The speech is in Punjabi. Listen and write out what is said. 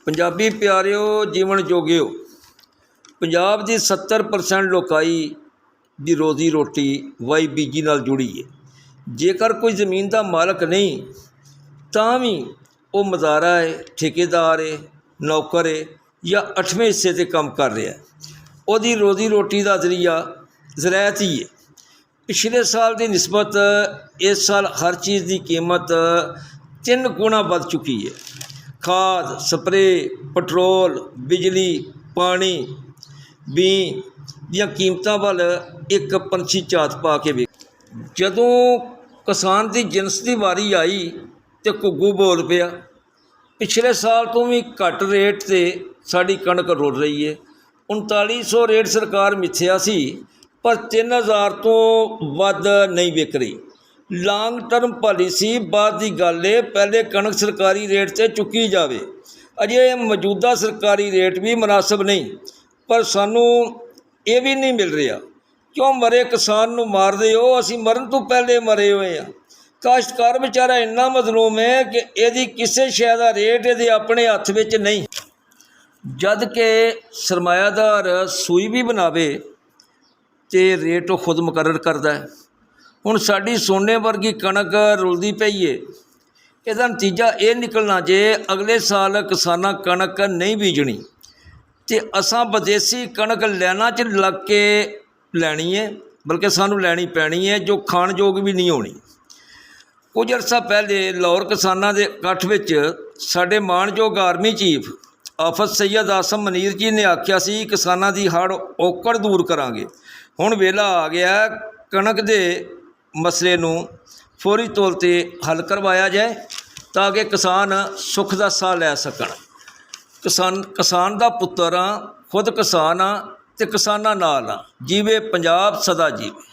ਪੰਜਾਬੀ ਪਿਆਰਿਓ, ਜੀਵਨ ਜੋਗਿਓ, ਪੰਜਾਬ ਦੀ 70% ਲੋਕਾਈ ਦੀ ਰੋਜ਼ੀ ਰੋਟੀ ਵਾਈ ਬੀਜੀ ਨਾਲ ਜੁੜੀ ਹੈ। ਜੇਕਰ ਕੋਈ ਜ਼ਮੀਨ ਦਾ ਮਾਲਕ ਨਹੀਂ ਤਾਂ ਵੀ ਉਹ ਮਜ਼ਾਰਾ ਹੈ, ਠੇਕੇਦਾਰ ਹੈ, ਨੌਕਰ ਹੈ ਜਾਂ 8ਵੇਂ ਹਿੱਸੇ 'ਤੇ ਕੰਮ ਕਰ ਰਿਹਾ। ਉਹਦੀ ਰੋਜ਼ੀ ਰੋਟੀ ਦਾ ਜ਼ਰੀਆ ਜ਼ਰਾਅਤ ਹੀ ਹੈ। ਪਿਛਲੇ ਸਾਲ ਦੀ ਨਿਸਬਤ ਇਸ ਸਾਲ ਹਰ ਚੀਜ਼ ਦੀ ਕੀਮਤ 3 ਗੁਣਾ ਵੱਧ ਚੁੱਕੀ ਹੈ। ਖਾਦ, ਸਪਰੇ, ਪੈਟਰੋਲ, ਬਿਜਲੀ, ਪਾਣੀ, ਬੀਂ ਦੀਆਂ ਕੀਮਤਾਂ ਵੱਲ ਇੱਕ ਪੰਛੀ ਝਾਤ ਪਾ ਕੇ ਵੇਖ। ਜਦੋਂ ਕਿਸਾਨ ਦੀ ਜਿਣਸ ਦੀ ਵਾਰੀ ਆਈ ਤੇ ਘੁੱਗੂ ਬੋਲ ਪਿਆ। ਪਿਛਲੇ ਸਾਲ ਤੋਂ ਵੀ ਘੱਟ ਰੇਟ 'ਤੇ ਸਾਡੀ ਕਣਕ ਰੁਲ ਰਹੀ ਹੈ। 3900 ਰੇਟ ਸਰਕਾਰ ਮਿੱਥਿਆ ਸੀ, ਪਰ 3000 ਤੋਂ ਵੱਧ ਨਹੀਂ ਵਿਕ ਰਹੀ। ਲਾਂਗ ਟਰਮ ਪਾਲਿਸੀ ਬਾਅਦ ਦੀ ਗੱਲ ਹੈ, ਪਹਿਲੇ ਕਣਕ ਸਰਕਾਰੀ ਰੇਟ 'ਤੇ ਚੁੱਕੀ ਜਾਵੇ। ਅਜੇ ਮੌਜੂਦਾ ਸਰਕਾਰੀ ਰੇਟ ਵੀ ਮੁਨਾਸਬ ਨਹੀਂ, ਪਰ ਸਾਨੂੰ ਇਹ ਵੀ ਨਹੀਂ ਮਿਲ ਰਿਹਾ। ਕਿਉਂ ਮਰੇ ਕਿਸਾਨ ਨੂੰ ਮਾਰਦੇ ਹੋ? ਅਸੀਂ ਮਰਨ ਤੋਂ ਪਹਿਲੇ ਮਰੇ ਹੋਏ ਹਾਂ। ਕਾਸ਼ਤਕਾਰ ਵਿਚਾਰਾ ਇੰਨਾ ਮਜ਼ਲੂਮ ਹੈ ਕਿ ਇਹਦੀ ਕਿਸੇ ਸ਼ੈ ਦਾ ਰੇਟ ਇਹਦੇ ਆਪਣੇ ਹੱਥ ਵਿੱਚ ਨਹੀਂ। ਜਦ ਕਿ ਸਰਮਾਇਆਦਾਰ ਸੂਈ ਵੀ ਬਣਾਵੇ ਅਤੇ ਰੇਟ ਉਹ ਖੁਦ ਮੁਕੱਰਰ ਕਰਦਾ ਹੈ। ਹੁਣ ਸਾਡੀ ਸੋਨੇ ਵਰਗੀ ਕਣਕ ਰੁਲਦੀ ਪਈ ਹੈ। ਇਹਦਾ ਨਤੀਜਾ ਇਹ ਨਿਕਲਣਾ ਜੇ ਅਗਲੇ ਸਾਲ ਕਿਸਾਨਾਂ ਕਣਕ ਨਹੀਂ ਬੀਜਣੀ ਅਤੇ ਅਸਾਂ ਵਿਦੇਸੀ ਕਣਕ ਲਾਈਨਾਂ 'ਚ ਲੱਗ ਕੇ ਲੈਣੀ ਹੈ, ਬਲਕਿ ਸਾਨੂੰ ਲੈਣੀ ਪੈਣੀ ਹੈ, ਜੋ ਖਾਣ ਯੋਗ ਵੀ ਨਹੀਂ ਹੋਣੀ। ਕੁਝ ਅਰਸਾ ਪਹਿਲੇ ਲਾਹੌਰ ਕਿਸਾਨਾਂ ਦੇ ਇਕੱਠ ਵਿੱਚ ਸਾਡੇ ਮਾਣਯੋਗ ਆਰਮੀ ਚੀਫ ਆਫਤ ਸੈਯਦ ਆਸਮ ਮਨੀਰ ਜੀ ਨੇ ਆਖਿਆ ਸੀ, ਕਿਸਾਨਾਂ ਦੀ ਹੜ੍ਹ ਔਕੜ ਦੂਰ ਕਰਾਂਗੇ। ਹੁਣ ਵੇਲਾ ਆ ਗਿਆ ਕਣਕ ਦੇ ਮਸਲੇ ਨੂੰ ਫੌਰੀ ਤੌਰ 'ਤੇ ਹੱਲ ਕਰਵਾਇਆ ਜਾਏ ਤਾਂ ਕਿ ਕਿਸਾਨ ਸੁੱਖ ਦਾ ਸਾਹ ਲੈ ਸਕਣ। ਕਿਸਾਨ ਦਾ ਪੁੱਤਰ ਹਾਂ, ਖੁਦ ਕਿਸਾਨ ਹਾਂ ਅਤੇ ਕਿਸਾਨਾਂ ਨਾਲ ਹਾਂ। ਜੀਵੇ ਪੰਜਾਬ, ਸਦਾ ਜੀਵੇ।